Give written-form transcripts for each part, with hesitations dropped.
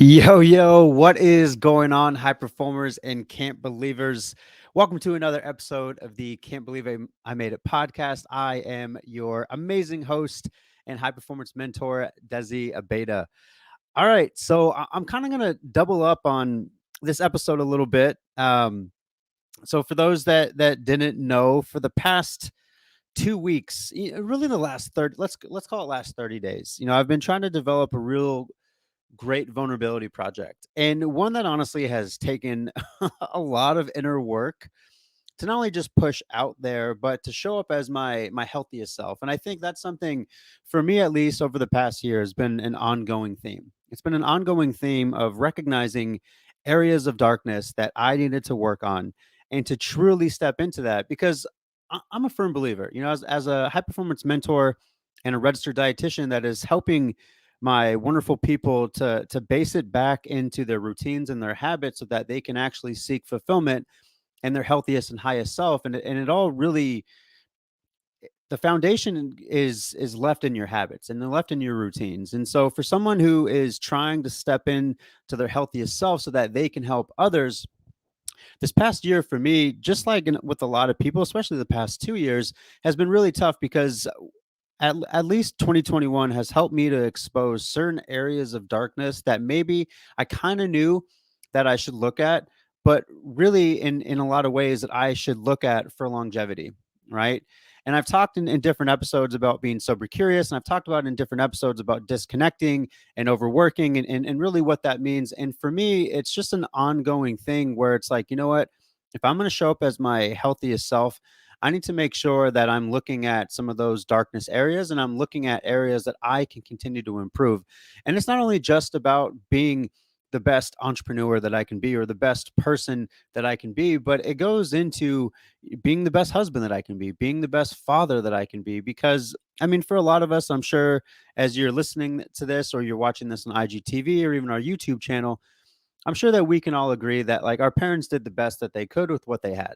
Yo, what is going on, high performers and can't believers? Welcome to another episode of the Can't Believe I Made It podcast. I am your amazing host and high performance mentor, Desi Abeda. All right, so I'm kind of going to double up on this episode a little bit. So for those that didn't know, for the past 2 weeks, really the last 30, let's call it last 30 days. I've been trying to develop a real great vulnerability project, and one that honestly has taken a lot of inner work to not only just push out there but to show up as my healthiest self. And I think that's something, for me at least, over the past year has been an ongoing theme. It's been an ongoing theme of recognizing areas of darkness that I needed to work on and to truly step into that, because I'm a firm believer, as a high performance mentor and a registered dietitian that is helping my wonderful people to base it back into their routines and their habits so that they can actually seek fulfillment and their healthiest and highest self. And it all really, the foundation is left in your habits and they're left in your routines. And so for someone who is trying to step in to their healthiest self so that they can help others, this past year for me, just like with a lot of people, especially the past 2 years, has been really tough, because at least 2021 has helped me to expose certain areas of darkness that maybe I kind of knew that I should look at, but really in a lot of ways that I should look at for longevity, right? And I've talked in different episodes about being sober curious, and I've talked about in different episodes about disconnecting and overworking, and really what that means. And for me, it's just an ongoing thing where it's like, you know what? If I'm going to show up as my healthiest self, I need to make sure that I'm looking at some of those darkness areas and I'm looking at areas that I can continue to improve. And it's not only just about being the best entrepreneur that I can be or the best person that I can be, but it goes into being the best husband that I can be, being the best father that I can be. Because, I mean, for a lot of us, I'm sure as you're listening to this or you're watching this on IGTV or even our YouTube channel, I'm sure that we can all agree that like our parents did the best that they could with what they had,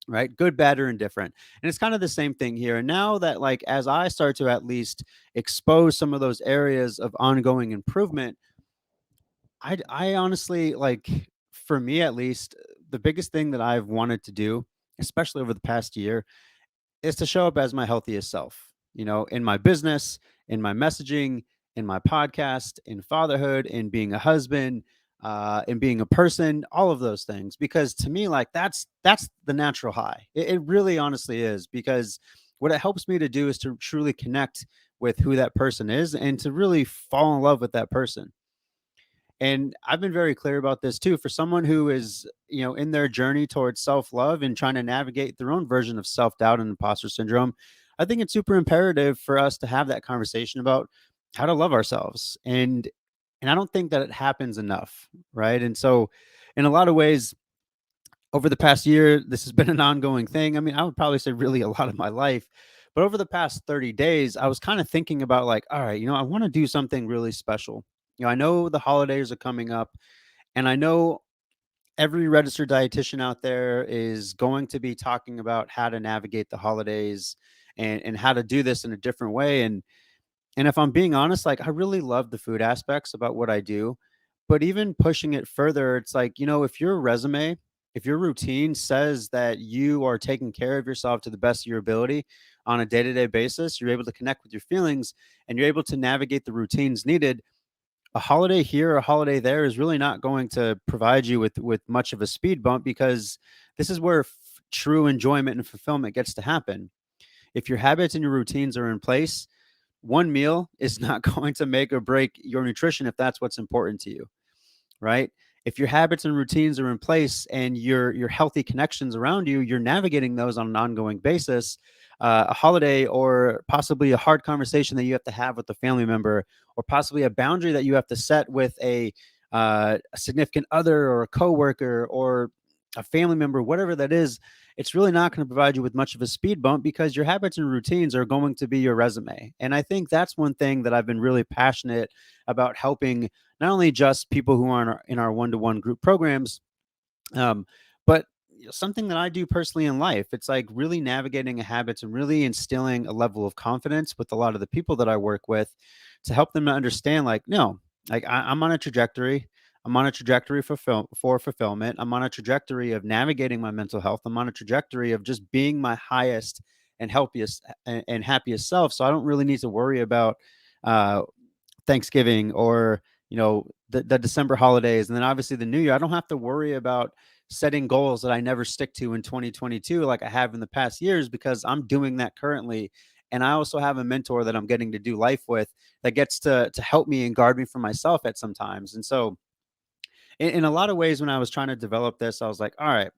right? Good, bad, or indifferent. And it's kind of the same thing here. And now that, like, as I start to at least expose some of those areas of ongoing improvement, I honestly, like, for me at least, the biggest thing that I've wanted to do, especially over the past year, is to show up as my healthiest self, in my business, in my messaging, in my podcast, in fatherhood, in being a husband, in being a person, all of those things. Because to me, like, that's the natural high. It really honestly is, because what it helps me to do is to truly connect with who that person is and to really fall in love with that person. And I've been very clear about this too. For someone who is, in their journey towards self love and trying to navigate their own version of self doubt and imposter syndrome, I think it's super imperative for us to have that conversation about how to love ourselves. And I don't think that it happens enough, right? And so, in a lot of ways, over the past year, this has been an ongoing thing. I mean, I would probably say really a lot of my life. But over the past 30 days, I was kind of thinking about, like, all right, I want to do something really special. I know the holidays are coming up, and I know every registered dietitian out there is going to be talking about how to navigate the holidays and how to do this in a different way. And if I'm being honest, like, I really love the food aspects about what I do. But even pushing it further, it's like, if your resume, if your routine says that you are taking care of yourself to the best of your ability on a day to day basis, you're able to connect with your feelings and you're able to navigate the routines needed. A holiday here, a holiday there is really not going to provide you with much of a speed bump, because this is where true enjoyment and fulfillment gets to happen. If your habits and your routines are in place, one meal is not going to make or break your nutrition if that's what's important to you, right? If your habits and routines are in place and your healthy connections around you, you're navigating those on an ongoing basis. A holiday or possibly a hard conversation that you have to have with a family member, or possibly a boundary that you have to set with a significant other or a coworker or a family member, whatever that is, it's really not going to provide you with much of a speed bump, because your habits and routines are going to be your resume. And I think that's one thing that I've been really passionate about helping, not only just people who are in our one-to-one group programs, um, but something that I do personally in life. It's like really navigating habits and really instilling a level of confidence with a lot of the people that I work with, to help them to understand, like, no, Like I'm on a trajectory. I'm on a trajectory for fulfillment. I'm on a trajectory of navigating my mental health. I'm on a trajectory of just being my highest and healthiest and happiest self. So I don't really need to worry about uh, Thanksgiving or the December holidays, and then obviously the New Year. I don't have to worry about setting goals that I never stick to in 2022 like I have in the past years because I'm doing that currently. And I also have a mentor that I'm getting to do life with that gets to help me and guard me from myself at some times. And so in a lot of ways when I was trying to develop this, I was like, all right,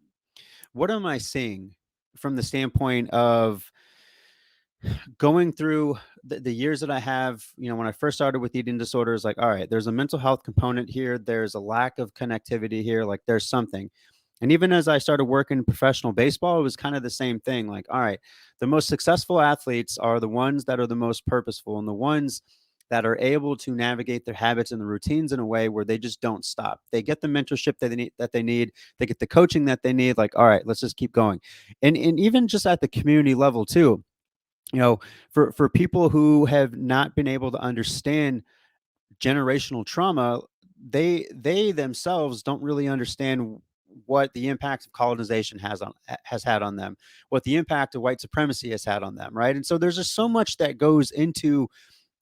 what am I seeing from the standpoint of going through the years that I have, when I first started with eating disorders, like, all right, there's a mental health component here. There's a lack of connectivity here. Like, there's something. And even as I started working professional baseball, it was kind of the same thing. Like, all right, the most successful athletes are the ones that are the most purposeful and the ones that are able to navigate their habits and the routines in a way where they just don't stop. They get the mentorship that they need, they get the coaching that they need. Like, all right, let's just keep going. And even just at the community level too, for people who have not been able to understand generational trauma, they themselves don't really understand what the impact of colonization has had on them, what the impact of white supremacy has had on them, right? And so there's just so much that goes into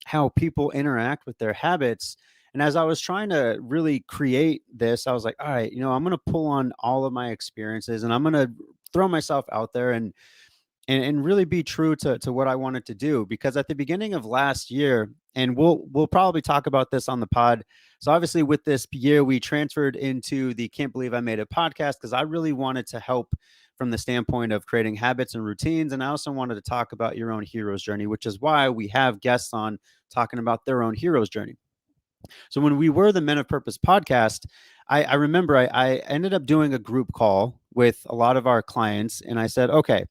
how people interact with their habits. And as I was trying to really create this, I was like, all right, I'm going to pull on all of my experiences and I'm going to throw myself out there and really be true to what I wanted to do. Because at the beginning of last year, and we'll probably talk about this on the pod. So obviously with this year, we transferred into the Can't Believe I Made It podcast because I really wanted to help from the standpoint of creating habits and routines. And I also wanted to talk about your own hero's journey, which is why we have guests on talking about their own hero's journey. So when we were the Men of Purpose podcast, I remember I ended up doing a group call with a lot of our clients, and I said, okay,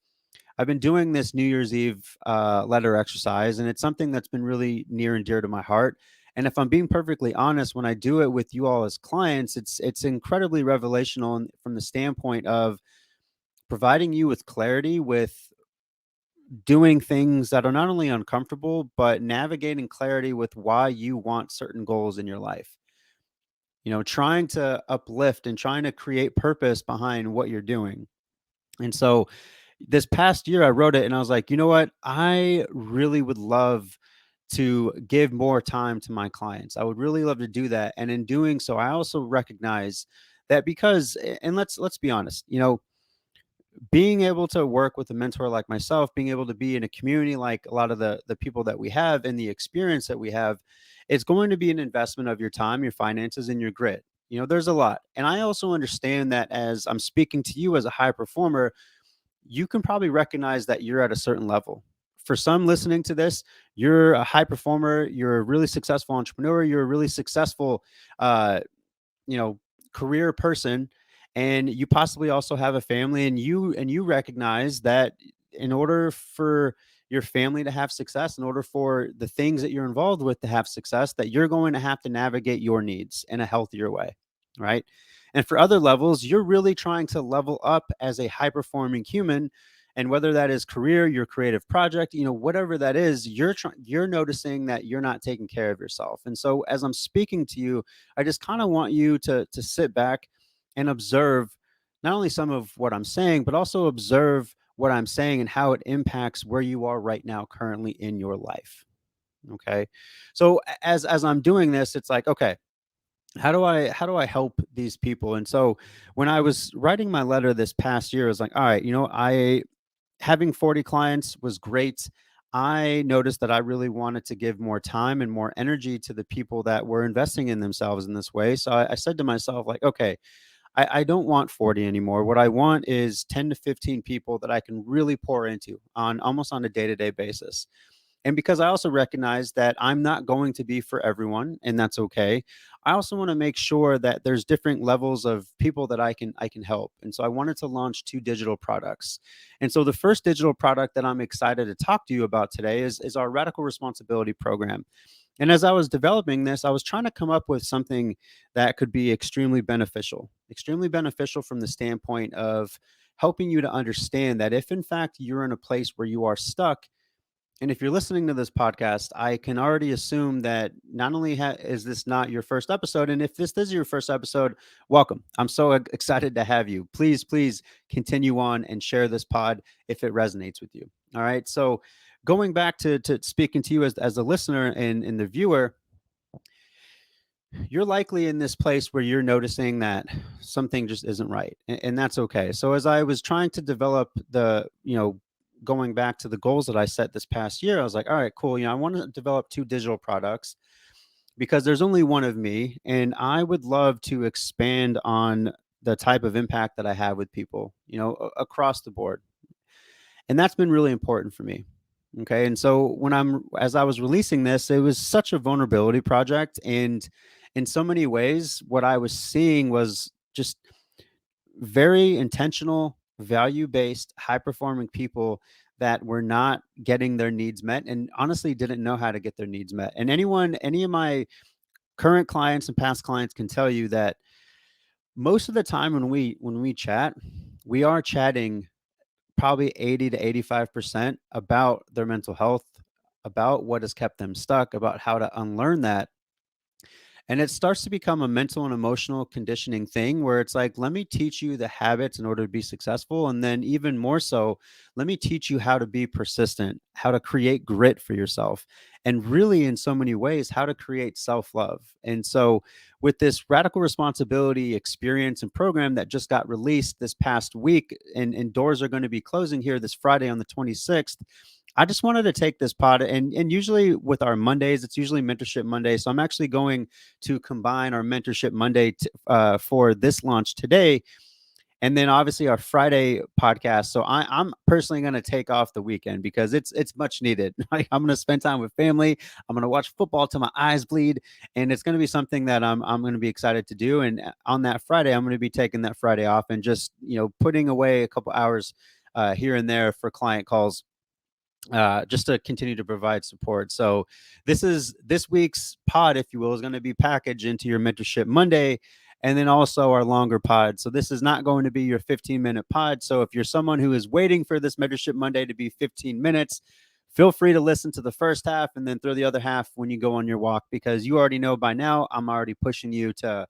I've been doing this New Year's Eve letter exercise, and it's something that's been really near and dear to my heart. And if I'm being perfectly honest, when I do it with you all as clients, it's incredibly revelational from the standpoint of providing you with clarity, with doing things that are not only uncomfortable, but navigating clarity with why you want certain goals in your life. Trying to uplift and trying to create purpose behind what you're doing. And so this past year I wrote it and I was like, you know what? I really would love to give more time to my clients. I would really love to do that. And in doing so, I also recognize that because and let's be honest, being able to work with a mentor like myself, being able to be in a community like a lot of the people that we have and the experience that we have, it's going to be an investment of your time, your finances, and your grit. There's a lot. And I also understand that as I'm speaking to you as a high performer, you can probably recognize that you're at a certain level. For some listening to this, you're a high performer, you're a really successful entrepreneur, you're a really successful, uh, you know, career person, and you possibly also have a family, and you recognize that in order for your family to have success, in order for the things that you're involved with to have success, that you're going to have to navigate your needs in a healthier way, right? And for other levels, you're really trying to level up as a high performing human. And whether that is career, your creative project, whatever that is, you're noticing that you're not taking care of yourself. And so as I'm speaking to you, I just kind of want you to sit back and observe not only some of what I'm saying, but also observe what I'm saying and how it impacts where you are right now currently in your life. Okay. So as I'm doing this, it's like, okay, how do I help these people? And so when I was writing my letter this past year, I was like, all right, I having 40 clients was great. I noticed that I really wanted to give more time and more energy to the people that were investing in themselves in this way. So I said to myself, like, okay, I don't want 40 anymore. What I want is 10 to 15 people that I can really pour into on almost on a day-to-day basis. And because I also recognize that I'm not going to be for everyone, and that's okay. I also want to make sure that there's different levels of people that I can help. And so I wanted to launch two digital products. And so the first digital product that I'm excited to talk to you about today is our Radical Responsibility program. And as I was developing this, I was trying to come up with something that could be extremely beneficial from the standpoint of helping you to understand that if in fact you're in a place where you are stuck, And if you're listening to this podcast, I can already assume that not only is this not your first episode, and if this is your first episode, welcome. I'm so excited to have you. Please, please continue on and share this pod if it resonates with you. All right. So, going back to speaking to you as a listener and the viewer, you're likely in this place where you're noticing that something just isn't right, and that's okay. So as I was trying to develop going back to the goals that I set this past year, I was like, all right, cool, I want to develop two digital products because there's only one of me, and I would love to expand on the type of impact that I have with people, across the board. And that's been really important for me. Okay. And so as I was releasing this, it was such a vulnerability project. And in so many ways, what I was seeing was just very intentional, value based, high performing people that were not getting their needs met and honestly didn't know how to get their needs met. And any of my current clients and past clients can tell you that most of the time when we chat, we are chatting probably 80 to 85% about their mental health, about what has kept them stuck, about how to unlearn that. And it starts to become a mental and emotional conditioning thing where it's like, let me teach you the habits in order to be successful. And then, even more so, let me teach you how to be persistent, how to create grit for yourself, and really, in so many ways, how to create self love. And so, with this radical responsibility experience and program that just got released this past week, and doors are going to be closing here this Friday on the 26th. I just wanted to take this pod, and usually with our Mondays, it's usually Mentorship Monday. So I'm actually going to combine our Mentorship Monday for this launch today, and then obviously our Friday podcast. So I'm personally going to take off the weekend because it's much needed. I'm going to spend time with family. I'm going to watch football till my eyes bleed, and it's going to be something that I'm going to be excited to do. And on that Friday, I'm going to be taking that Friday off and just putting away a couple hours here and there for client calls, just to continue to provide support. So this week's pod, if you will, is going to be packaged into your Mentorship Monday, and then also our longer pod. So this is not going to be your 15-minute pod. So if you're someone who is waiting for this Mentorship Monday to be 15 minutes, feel free to listen to the first half and then throw the other half when you go on your walk, because you already know by now I'm already pushing you to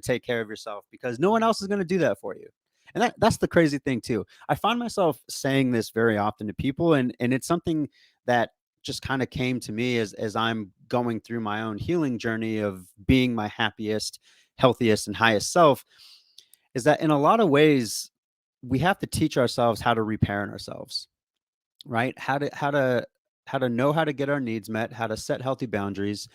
take care of yourself, because no one else is going to do that for you. And that's the crazy thing too. I find myself saying this very often to people, and it's something that just kind of came to me as I'm going through my own healing journey of being my happiest, healthiest, and highest self, is that in a lot of ways we have to teach ourselves how to reparent ourselves, right? How to know how to get our needs met, how to set healthy boundaries,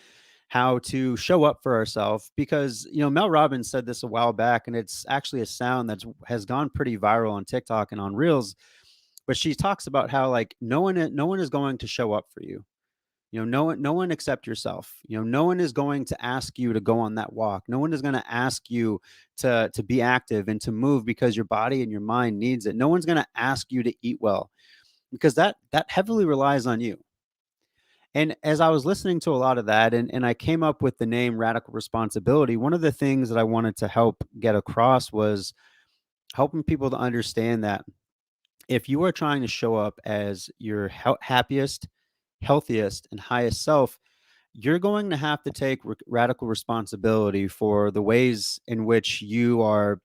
how to show up for ourselves. Because Mel Robbins said this a while back, and it's actually a sound that has gone pretty viral on TikTok and on Reels. But she talks about how, like, no one is going to show up for you. No one except yourself. No one is going to ask you to go on that walk. No one is going to ask you to be active and to move because your body and your mind needs it. No one's going to ask you to eat well, because that heavily relies on you. And as I was listening to a lot of that, and I came up with the name Radical Responsibility, one of the things that I wanted to help get across was helping people to understand that if you are trying to show up as your happiest, healthiest, and highest self, you're going to have to take radical responsibility for the ways in which you are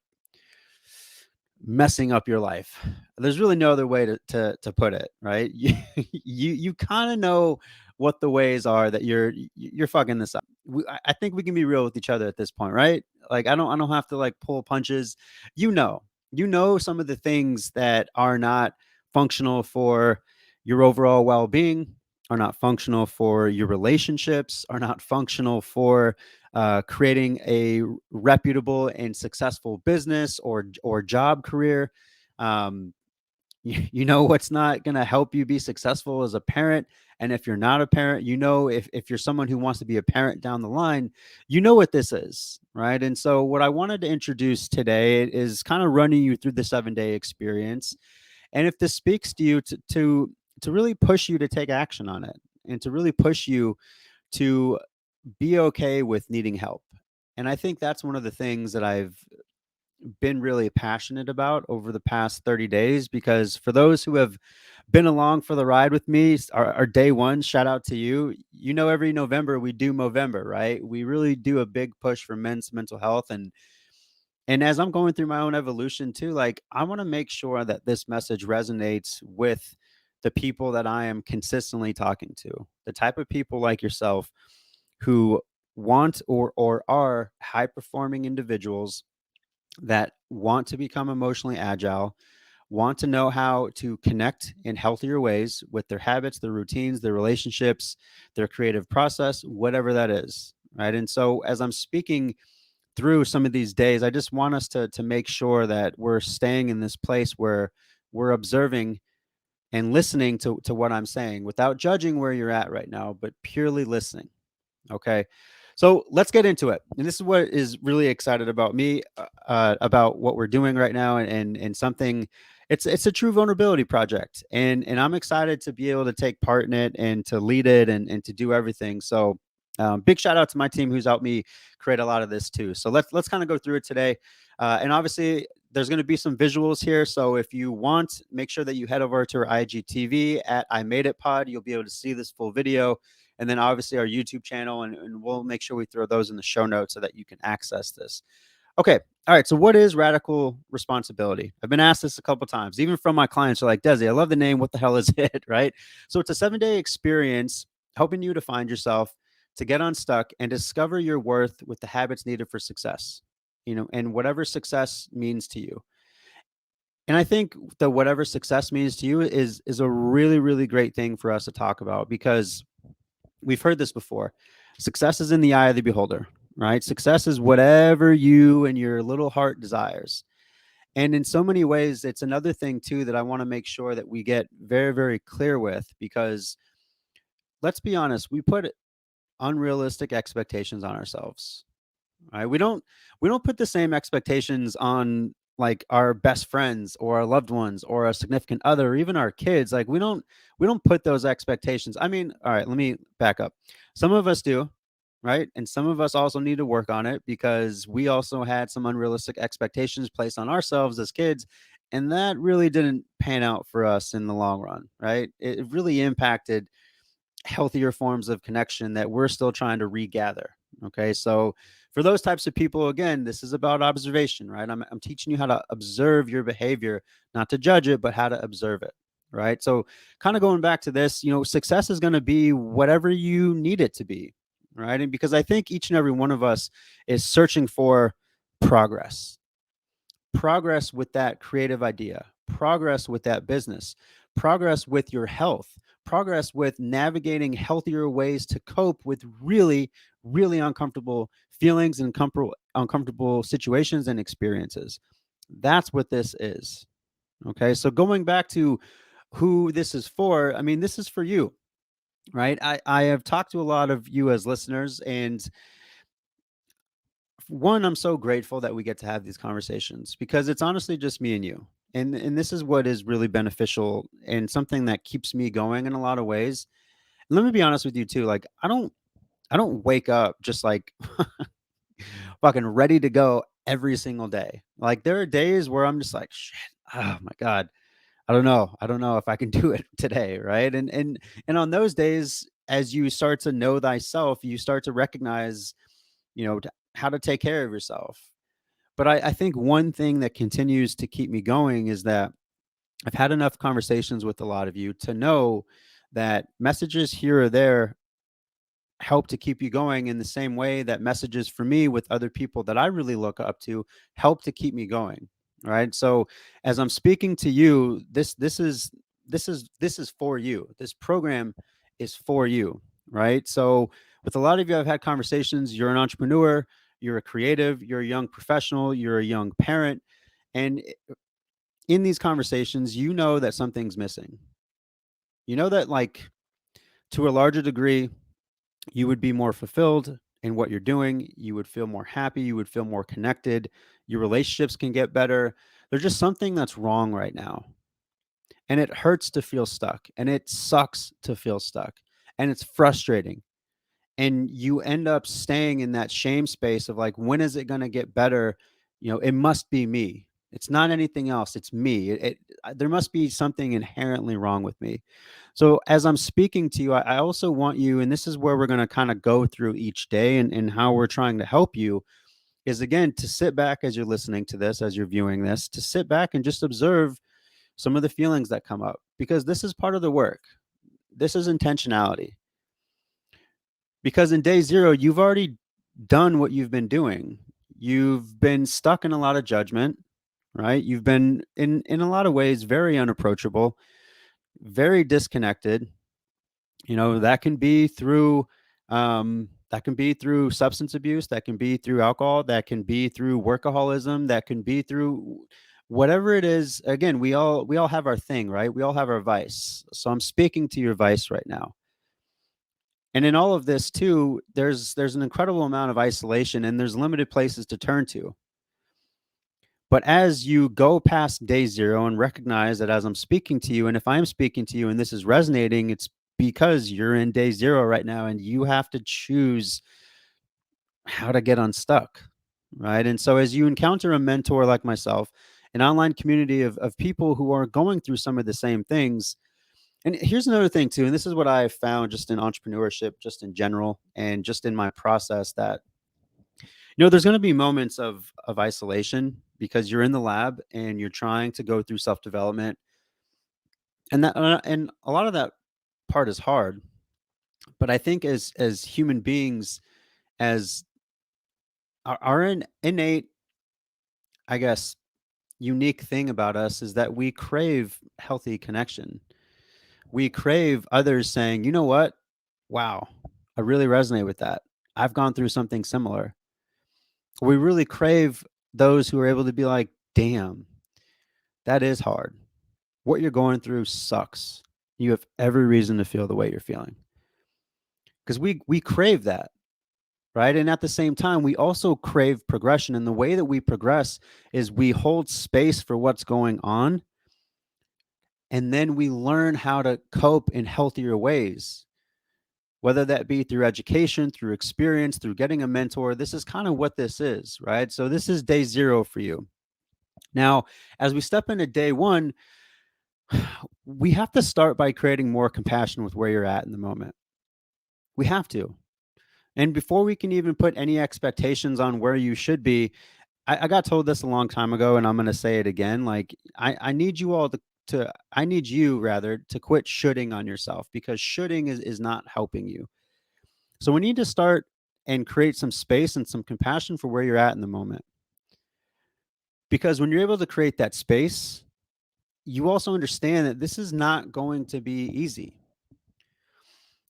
messing up your life. There's really no other way to put it, right? You kind of know what the ways are that you're fucking this up. I think we can be real with each other at this point, right? Like I don't have to like pull punches. Some of the things that are not functional for your overall well-being, are not functional for your relationships, are not functional for creating a reputable and successful business or job career. Um, you know what's not going to help you be successful as a parent. And if you're not a parent, if you're someone who wants to be a parent down the line, you know what this is, right? And so what I wanted to introduce today is kind of running you through the 7-day experience. And if this speaks to you, to really push you to take action on it, and to really push you to be okay with needing help. And I think that's one of the things that I've been really passionate about over the past 30 days. Because for those who have been along for the ride with me, our day one, shout out to you. You know, every November we do Movember, right? We really do a big push for men's mental health. And as I'm going through my own evolution too, like I want to make sure that this message resonates with the people that I am consistently talking to, the type of people like yourself who want or are high performing individuals that want to become emotionally agile, want to know how to connect in healthier ways with their habits, their routines, their relationships, their creative process, whatever that is. Right. And so as I'm speaking through some of these days, I just want us to make sure that we're staying in this place where we're observing and listening to what I'm saying without judging where you're at right now, but purely listening. Okay. So let's get into it. And this is what is really excited about me, about what we're doing right now, and something. It's a true vulnerability project, and I'm excited to be able to take part in it and to lead it and to do everything. So big shout out to my team who's helped me create a lot of this too. So let's kind of go through it today, and obviously there's going to be some visuals here. So if you want, make sure that you head over to our IGTV at I Made It Pod. You'll be able to see this full video, and then obviously our YouTube channel, and we'll make sure we throw those in the show notes so that you can access this. Okay. All right. So what is radical responsibility? I've been asked this a couple times, even from my clients. Are like, Desi, I love the name. What the hell is it? Right. So it's a 7-day experience helping you to find yourself, to get unstuck and discover your worth with the habits needed for success, and whatever success means to you. And I think that whatever success means to you is a really, really great thing for us to talk about, because we've heard this before. Success is in the eye of the beholder, right? Success is whatever you and your little heart desires. And in so many ways, it's another thing too that I want to make sure that we get very, very clear with, because let's be honest, we put unrealistic expectations on ourselves. Right? We don't put the same expectations on like our best friends or our loved ones or a significant other or even our kids. Like we don't put those expectations. I mean, all right, let me back up. Some of us do, right? And some of us also need to work on it, because we also had some unrealistic expectations placed on ourselves as kids, and that really didn't pan out for us in the long run, right? It really impacted healthier forms of connection that we're still trying to regather. Okay. So for those types of people, again, this is about observation, right? I'm teaching you how to observe your behavior, not to judge it, but how to observe it. Right. So kind of going back to this, success is going to be whatever you need it to be. Right. And because I think each and every one of us is searching for progress, progress with that creative idea, progress with that business, progress with your health, progress with navigating healthier ways to cope with really, really uncomfortable feelings and uncomfortable situations and experiences. That's what this is. Okay. So going back to who this is for, I mean, this is for you, right? I have talked to a lot of you as listeners, and one, I'm so grateful that we get to have these conversations, because it's honestly just me and you. And this is what is really beneficial and something that keeps me going in a lot of ways. And let me be honest with you too. Like I don't wake up just like fucking ready to go every single day. Like there are days where I'm just like, shit, oh my God. I don't know. I don't know if I can do it today. Right. And on those days, as you start to know thyself, you start to recognize, how to take care of yourself. But I think one thing that continues to keep me going is that I've had enough conversations with a lot of you to know that messages here or there help to keep you going, in the same way that messages for me with other people that I really look up to help to keep me going. Right. So as I'm speaking to you, this is for you. This program is for you. Right. So with a lot of you, I've had conversations. You're an entrepreneur, you're a creative, you're a young professional, you're a young parent. And in these conversations, you know that something's missing. You know that, like, to a larger degree, you would be more fulfilled in what you're doing. You would feel more happy. You would feel more connected. Your relationships can get better. There's just something that's wrong right now. And it hurts to feel stuck. And it sucks to feel stuck. And it's frustrating. And you end up staying in that shame space of like, when is it going to get better? It must be me. It's not anything else. It's me. There must be something inherently wrong with me. So as I'm speaking to you, I also want you, and this is where we're going to kind of go through each day and how we're trying to help you is again to sit back as you're listening to this, as you're viewing this, to sit back and just observe some of the feelings that come up because this is part of the work. This is intentionality. Because in day zero, you've already done what you've been doing. You've been stuck in a lot of judgment, right? You've been in a lot of ways very unapproachable, very disconnected. That can be through substance abuse, that can be through alcohol, that can be through workaholism, that can be through whatever it is. Again, we all have our thing, right? We all have our vice. So I'm speaking to your vice right now. And in all of this too, there's an incredible amount of isolation and there's limited places to turn to. But as you go past day zero and recognize that as I'm speaking to you, and if I'm speaking to you and this is resonating, it's because you're in day zero right now and you have to choose how to get unstuck. Right. And so as you encounter a mentor like myself, an online community of people who are going through some of the same things. And here's another thing too, and this is what I found just in entrepreneurship, just in general, and just in my process that there's going to be moments of isolation because you're in the lab and you're trying to go through self development, and a lot of that part is hard. But I think as human beings, as our innate, I guess, unique thing about us is that we crave healthy connection. We crave others saying, you know what, wow, I really resonate with that. I've gone through something similar. We really crave those who are able to be like, damn, that is hard. What you're going through sucks. You have every reason to feel the way you're feeling. Because we crave that, right? And at the same time, we also crave progression. And the way that we progress is we hold space for what's going on. And then we learn how to cope in healthier ways, whether that be through education, through experience, through getting a mentor. This is kind of what this is, right? So this is day zero for you. Now, as we step into day one, we have to start by creating more compassion with where you're at in the moment. We have to. And before we can even put any expectations on where you should be, I got told this a long time ago, and I'm going to say it again. Like, I need you all I need you rather to quit shoulding on yourself because shoulding is not helping you. So we need to start and create some space and some compassion for where you're at in the moment. Because when you're able to create that space, you also understand that this is not going to be easy.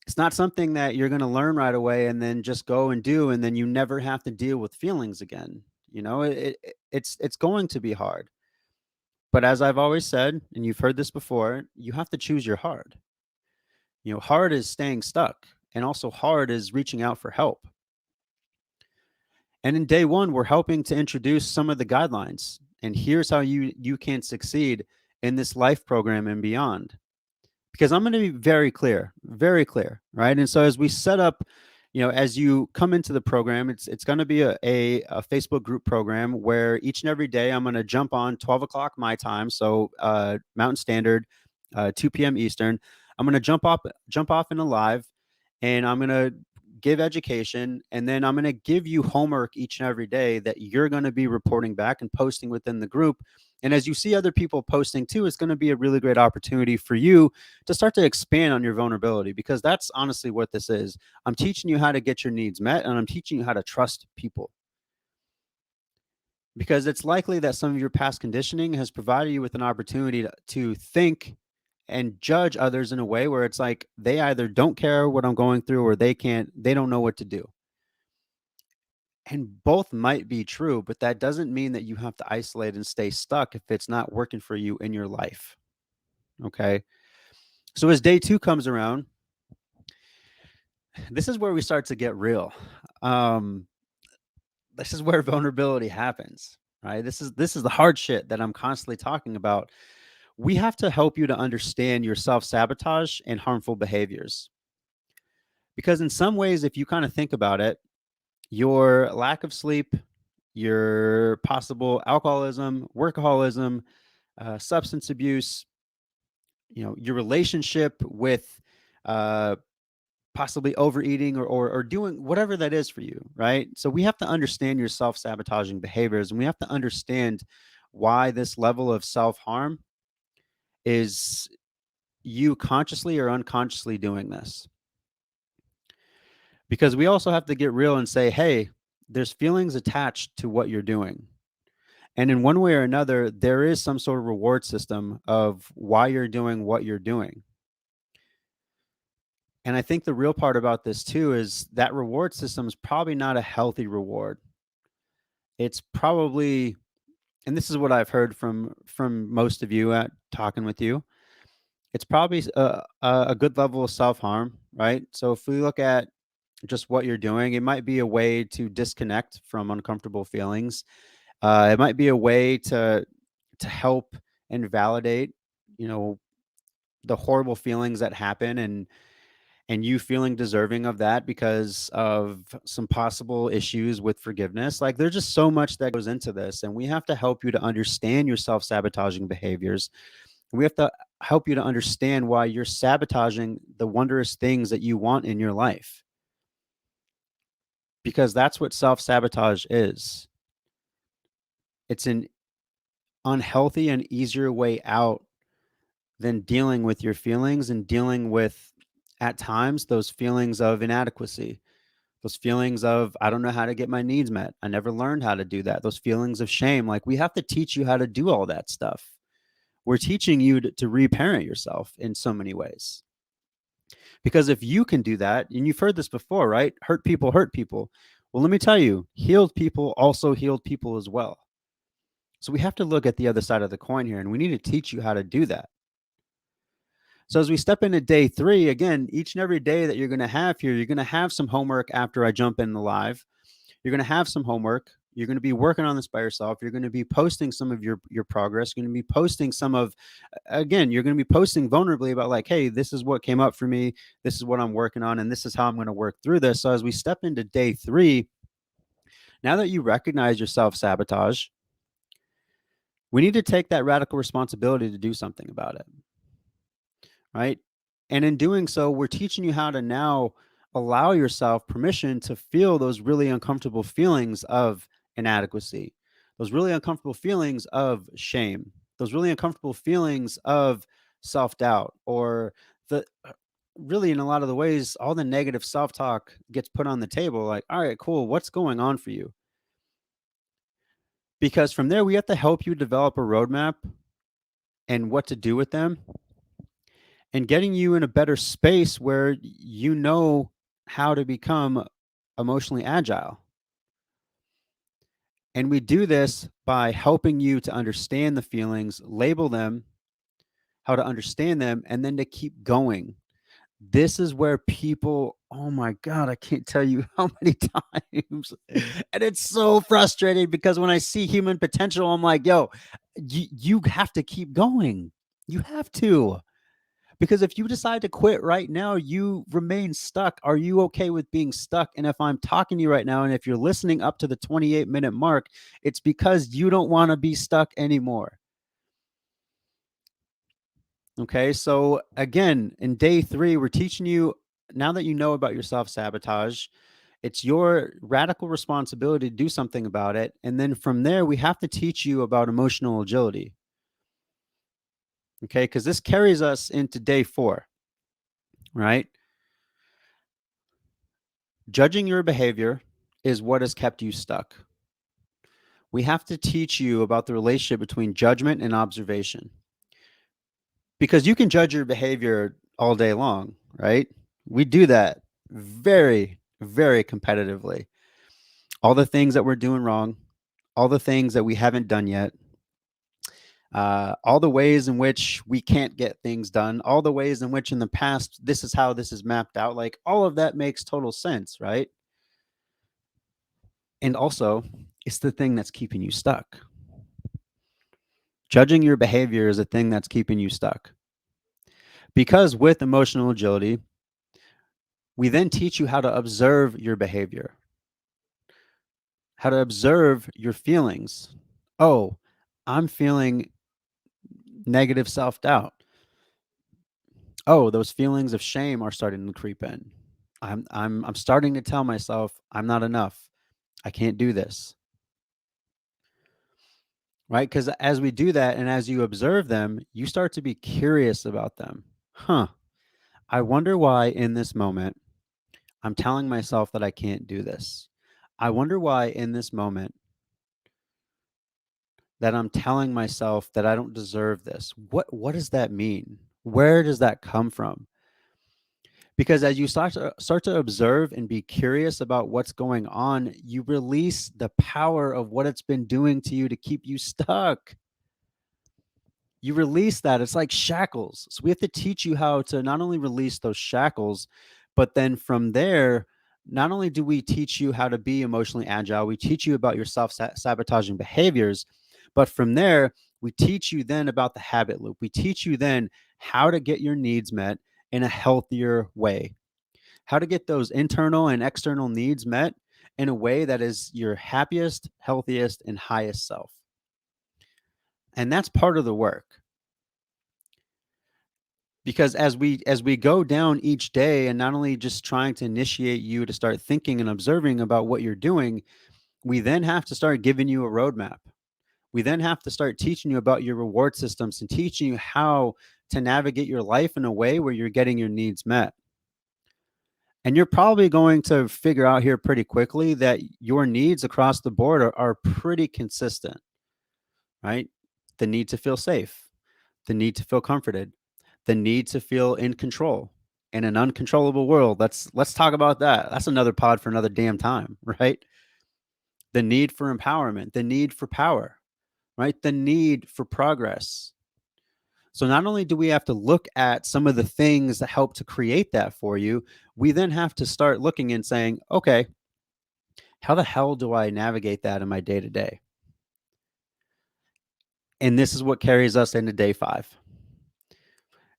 It's not something that you're going to learn right away and then just go and do, and then you never have to deal with feelings again. It's going to be hard. But as I've always said, and you've heard this before, you have to choose your hard. Hard is staying stuck, and also hard is reaching out for help. And in day one, we're helping to introduce some of the guidelines. And here's how you can succeed in this life program and beyond. Because I'm going to be very clear, right? And so as we set up, as you come into the program, it's going to be a Facebook group program where each and every day I'm going to jump on 12 o'clock my time, so Mountain Standard, 2 p.m. Eastern. I'm going to jump off in a live, and I'm going to give education, and then I'm going to give you homework each and every day that you're going to be reporting back and posting within the group. And as you see other people posting too, it's going to be a really great opportunity for you to start to expand on your vulnerability, because that's honestly what this is. I'm teaching you how to get your needs met, and I'm teaching you how to trust people. Because it's likely that some of your past conditioning has provided you with an opportunity to think and judge others in a way where it's like they either don't care what I'm going through or they don't know what to do. And both might be true, but that doesn't mean that you have to isolate and stay stuck if it's not working for you in your life. Okay. So as day two comes around, this is where we start to get real. Um, this is where vulnerability happens, right? This is the hard shit that I'm constantly talking about. We have to help you to understand your self-sabotage and harmful behaviors. Because in some ways, if you kind of think about it, your lack of sleep, your possible alcoholism, workaholism, substance abuse, your relationship with uh, possibly overeating or doing whatever that is for you, right? So we have to understand your self-sabotaging behaviors, and we have to understand why this level of self-harm is you consciously or unconsciously doing this. Because we also have to get real and say, hey, there's feelings attached to what you're doing. And in one way or another, there is some sort of reward system of why you're doing what you're doing. And I think the real part about this too is that reward system is probably not a healthy reward. It's probably, and this is what I've heard from most of you at talking with you, it's probably a good level of self-harm, right? So if we look at just what you're doing, it might be a way to disconnect from uncomfortable feelings. It might be a way to help and validate, you know, the horrible feelings that happen, and you feeling deserving of that because of some possible issues with forgiveness. Like there's just so much that goes into this, and we have to help you to understand your self-sabotaging behaviors. We have to help you to understand why you're sabotaging the wondrous things that you want in your life, because that's what self-sabotage is. It's an unhealthy and easier way out than dealing with your feelings and dealing with, at times, those feelings of inadequacy, those feelings of, I don't know how to get my needs met. I never learned how to do that. Those feelings of shame. Like we have to teach you how to do all that stuff. We're teaching you to reparent yourself in so many ways. Because if you can do that, and you've heard this before, right? Hurt people hurt people. Well, let me tell you, healed people also healed people as well. So we have to look at the other side of the coin here, and we need to teach you how to do that. So as we step into day 3, again, each and every day that you're going to have here, you're going to have some homework after I jump in the live. You're going to have some homework. You're going to be working on this by yourself. You're going to be posting some of your progress. You're going to be posting some of, again, you're going to be posting vulnerably about like, hey, this is what came up for me. This is what I'm working on, and this is how I'm going to work through this. So as we step into day 3, now that you recognize your self-sabotage, we need to take that radical responsibility to do something about it. Right? And in doing so, we're teaching you how to now allow yourself permission to feel those really uncomfortable feelings of inadequacy, those really uncomfortable feelings of shame, those really uncomfortable feelings of self-doubt, or the really, in a lot of the ways, all the negative self-talk gets put on the table. Like, all right, cool, what's going on for you? Because from there, we have to help you develop a roadmap and what to do with them, and getting you in a better space where you know how to become emotionally agile. And we do this by helping you to understand the feelings, label them, how to understand them, and then to keep going. This is where people, oh my God, I can't tell you how many times. And it's so frustrating because when I see human potential, I'm like, yo, you have to keep going. You have to. Because if you decide to quit right now, you remain stuck. Are you okay with being stuck? And if I'm talking to you right now, and if you're listening up to the 28-minute mark, it's because you don't want to be stuck anymore. Okay. So again, in day 3, we're teaching you, now that you know about your self-sabotage, it's your radical responsibility to do something about it. And then from there, we have to teach you about emotional agility. Okay. Because this carries us into day 4, right? Judging your behavior is what has kept you stuck. We have to teach you about the relationship between judgment and observation, because you can judge your behavior all day long, right? We do that very, very competitively. All the things that we're doing wrong, all the things that we haven't done yet, all the ways in which we can't get things done, all the ways in which in the past, this is how this is mapped out. Like all of that makes total sense, right? And also, it's the thing that's keeping you stuck. Judging your behavior is a thing that's keeping you stuck. Because with emotional agility, we then teach you how to observe your behavior. how to observe your feelings. Oh, I'm feeling negative self-doubt. Oh, those feelings of shame are starting to creep in. I'm starting to tell myself I'm not enough. I can't do this. Right? Because as we do that and as you observe them, you start to be curious about them. Huh. I wonder why in this moment I'm telling myself that I can't do this. I wonder why in this moment that I'm telling myself that I don't deserve this. What does that mean? Where does that come from? Because as you start to observe and be curious about what's going on, you release the power of what it's been doing to you to keep you stuck. You release that. It's like shackles. So we have to teach you how to not only release those shackles, but then from there, not only do we teach you how to be emotionally agile, we teach you about your self-sabotaging behaviors, but from there, we teach you then about the habit loop. We teach you then how to get your needs met in a healthier way, how to get those internal and external needs met in a way that is your happiest, healthiest, and highest self. And that's part of the work. Because as we go down each day and not only just trying to initiate you to start thinking and observing about what you're doing, we then have to start giving you a roadmap. We then have to start teaching you about your reward systems and teaching you how to navigate your life in a way where you're getting your needs met. And you're probably going to figure out here pretty quickly that your needs across the board are pretty consistent, right? The need to feel safe, the need to feel comforted, the need to feel in control in an uncontrollable world. Let's talk about that. That's another pod for another damn time, right? The need for empowerment, the need for power, right? The need for progress. So not only do we have to look at some of the things that help to create that for you, we then have to start looking and saying, okay, how the hell do I navigate that in my day to day? And this is what carries us into day 5.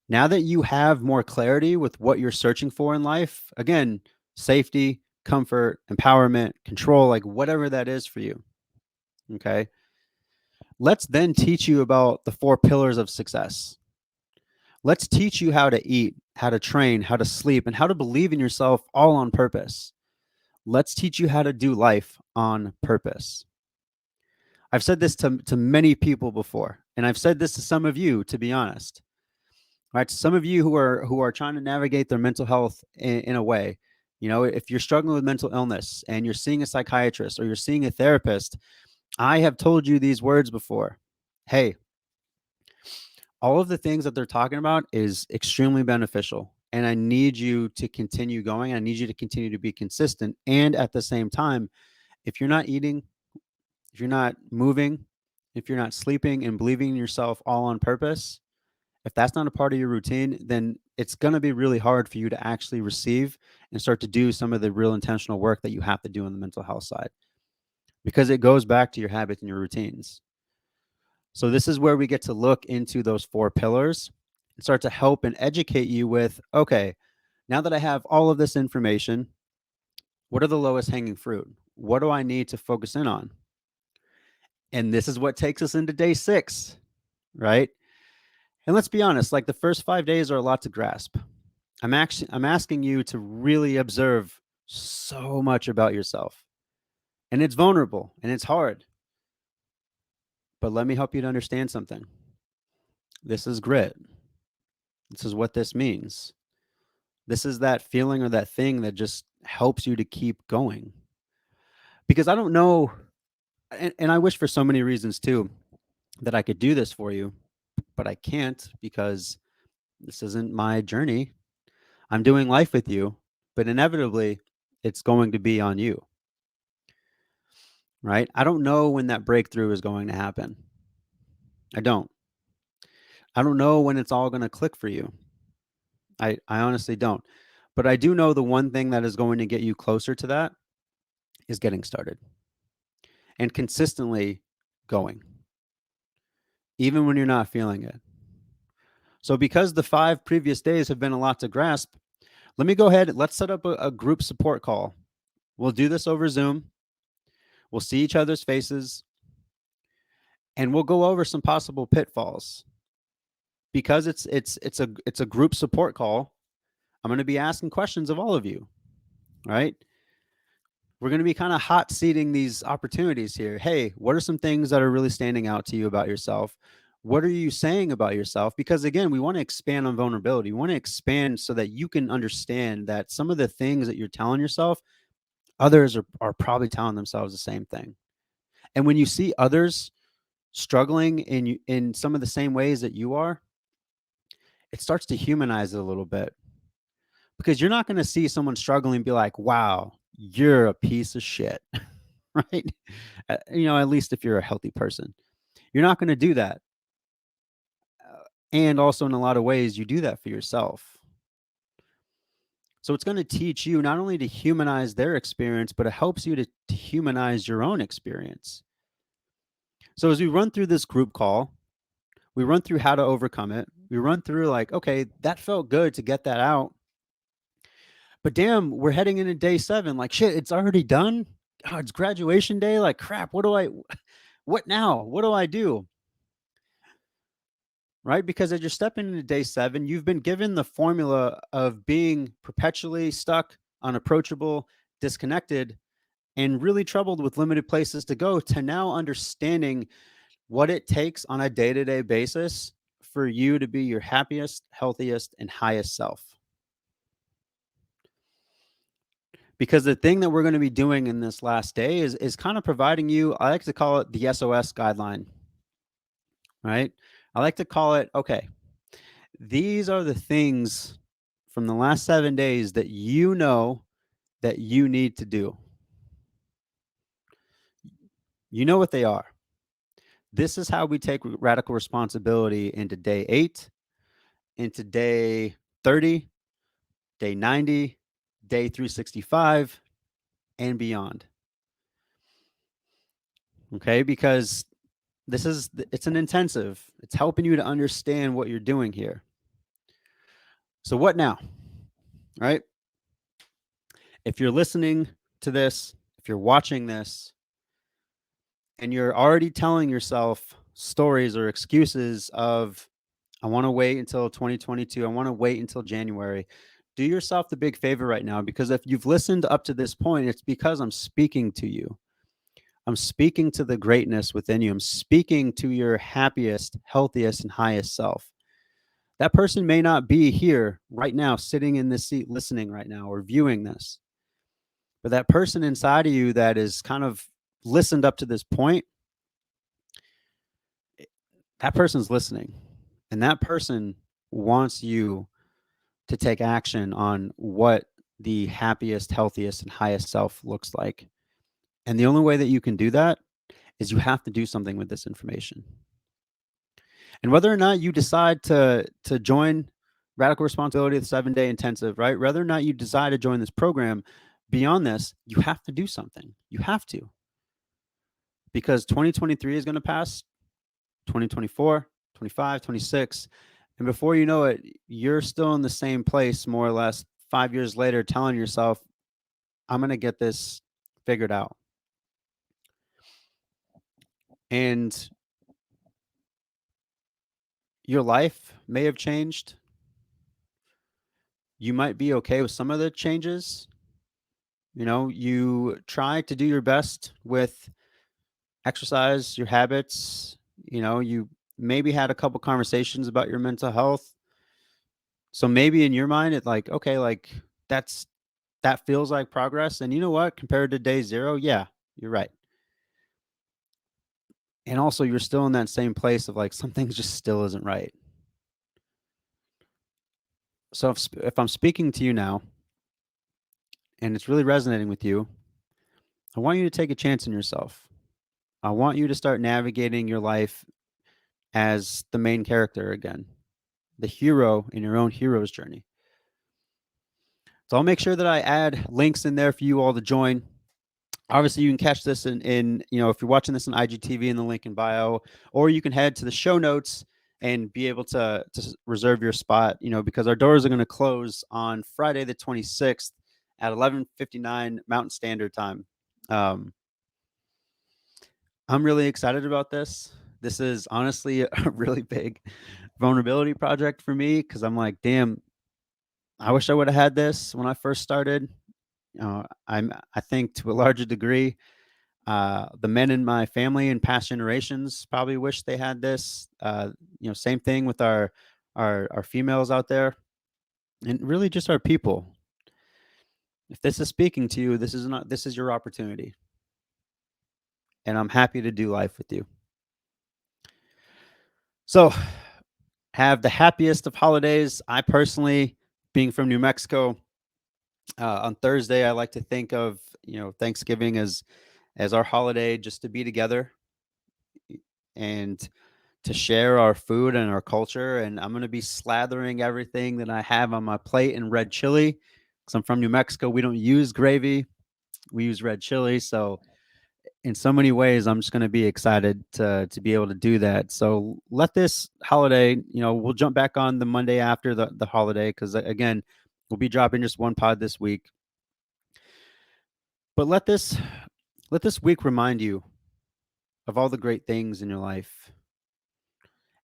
Now that you have more clarity with what you're searching for in life, again, safety, comfort, empowerment, control, like whatever that is for you. Okay. Let's then teach you about the 4 pillars of success. Let's teach you how to eat, how to train, how to sleep, and how to believe in yourself all on purpose. Let's teach you how to do life on purpose. I've said this to many people before, and I've said this to some of you, to be honest. Right, some of you who are trying to navigate their mental health in a way, if you're struggling with mental illness and you're seeing a psychiatrist or you're seeing a therapist, I have told you these words before. Hey, all of the things that they're talking about is extremely beneficial, and I need you to continue going. I need you to continue to be consistent, and at the same time, if you're not eating, if you're not moving, if you're not sleeping and believing in yourself all on purpose, if that's not a part of your routine, then it's going to be really hard for you to actually receive and start to do some of the real intentional work that you have to do on the mental health side, because it goes back to your habits and your routines. So this is where we get to look into those 4 pillars and start to help and educate you with, okay, now that I have all of this information, what are the lowest hanging fruit? What do I need to focus in on? And this is what takes us into day 6, right? And let's be honest, like the first 5 days are a lot to grasp. I'm asking you to really observe so much about yourself. And it's vulnerable and it's hard. But let me help you to understand something. This is grit. This is what this means. This is that feeling or that thing that just helps you to keep going. Because I don't know, and I wish for so many reasons too that I could do this for you, but I can't because this isn't my journey. I'm doing life with you, but inevitably it's going to be on you. Right? I don't know when that breakthrough is going to happen. I don't. I don't know when it's all going to click for you. I honestly don't. But I do know the one thing that is going to get you closer to that is getting started and consistently going, even when you're not feeling it. So, because the 5 previous days have been a lot to grasp, let me go ahead. Let's set up a group support call. We'll do this over Zoom. We'll see each other's faces and we'll go over some possible pitfalls. Because it's a group support call, I'm going to be asking questions of all of you, right? We're going to be kind of hot seating these opportunities here. Hey, what are some things that are really standing out to you about yourself? What are you saying about yourself? Because again, we want to expand on vulnerability. We want to expand so that you can understand that some of the things that you're telling yourself, others are probably telling themselves the same thing. And when you see others struggling in some of the same ways that you are, it starts to humanize it a little bit. Because you're not going to see someone struggling and be like, wow, you're a piece of shit, right? At least if you're a healthy person, you're not going to do that. And also, in a lot of ways, you do that for yourself. So it's going to teach you not only to humanize their experience, but it helps you to humanize your own experience. So as we run through this group call, we run through how to overcome it. We run through like, okay, that felt good to get that out. But damn, we're heading into day 7. Like, shit, it's already done. Oh, it's graduation day. Like, crap, what now? What do I do? Right? Because as you're stepping into day 7, you've been given the formula of being perpetually stuck, unapproachable, disconnected, and really troubled with limited places to go, to now understanding what it takes on a day-to-day basis for you to be your happiest, healthiest, and highest self. Because the thing that we're going to be doing in this last day is kind of providing you, I like to call it the SOS guideline, right? I like to call it, okay, these are the things from the last 7 days that you know that you need to do. You know what they are. This is how we take radical responsibility into day 8, into day 30, day 90, day 365, and beyond. Okay, because it's an intensive. It's helping you to understand what you're doing here. So what now? Right? If you're listening to this, if you're watching this, and you're already telling yourself stories or excuses of, I want to wait until 2022, I want to wait until January, do yourself the big favor right now, because if you've listened up to this point, it's because I'm speaking to you. I'm speaking to the greatness within you. I'm speaking to your happiest, healthiest, and highest self. That person may not be here right now, sitting in this seat, listening right now, or viewing this. But that person inside of you that is kind of listened up to this point, that person's listening. And that person wants you to take action on what the happiest, healthiest, and highest self looks like. And the only way that you can do that is you have to do something with this information. And whether or not you decide to join Radical Responsibility, the 7-day intensive, right? Whether or not you decide to join this program, beyond this, you have to do something. You have to. Because 2023 is going to pass, 2024, 25, 26. And before you know it, you're still in the same place, more or less, 5 years later, telling yourself, I'm going to get this figured out. And your life may have changed. You might be okay with some of the changes. You try to do your best with exercise, your habits. You maybe had a couple conversations about your mental health. So maybe in your mind, it's like, okay, like that feels like progress. And you know what? Compared to day 0, yeah, you're right. And also, you're still in that same place of like, something just still isn't right. So if I'm speaking to you now and it's really resonating with you, I want you to take a chance in yourself. I want you to start navigating your life as the main character again, the hero in your own hero's journey. So I'll make sure that I add links in there for you all to join. Obviously, you can catch this in if you're watching this on IGTV in the link in bio, or you can head to the show notes and be able to reserve your spot, because our doors are going to close on Friday the 26th at 11:59 Mountain Standard Time. I'm really excited about this. This is honestly a really big vulnerability project for me because I'm like, damn, I wish I would have had this when I first started. I think to a larger degree, the men in my family and past generations probably wish they had this. Same thing with our females out there, and really just our people. If this is speaking to you, this is your opportunity, and I'm happy to do life with you. So, have the happiest of holidays. I personally, being from New Mexico, on Thursday, I like to think of Thanksgiving as our holiday, just to be together and to share our food and our culture. And I'm gonna be slathering everything that I have on my plate in red chili because I'm from New Mexico. We don't use gravy; we use red chili. So in so many ways, I'm just going to be excited to be able to do that. So let this holiday, we'll jump back on the Monday after the holiday because again, we'll be dropping just one pod this week. But let this week remind you of all the great things in your life,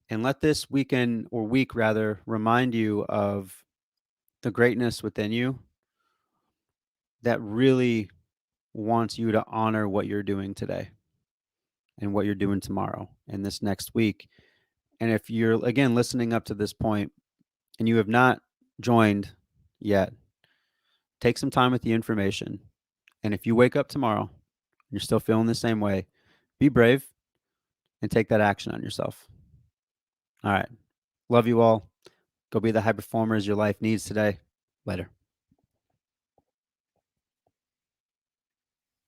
and let this weekend or week rather remind you of the greatness within you that really wants you to honor what you're doing today and what you're doing tomorrow and this next week. And if you're again listening up to this point and you have not joined yet, take some time with the information. And if you wake up tomorrow and you're still feeling the same way, be brave and take that action on yourself. All right. Love you all. Go be the high performers your life needs today. Later.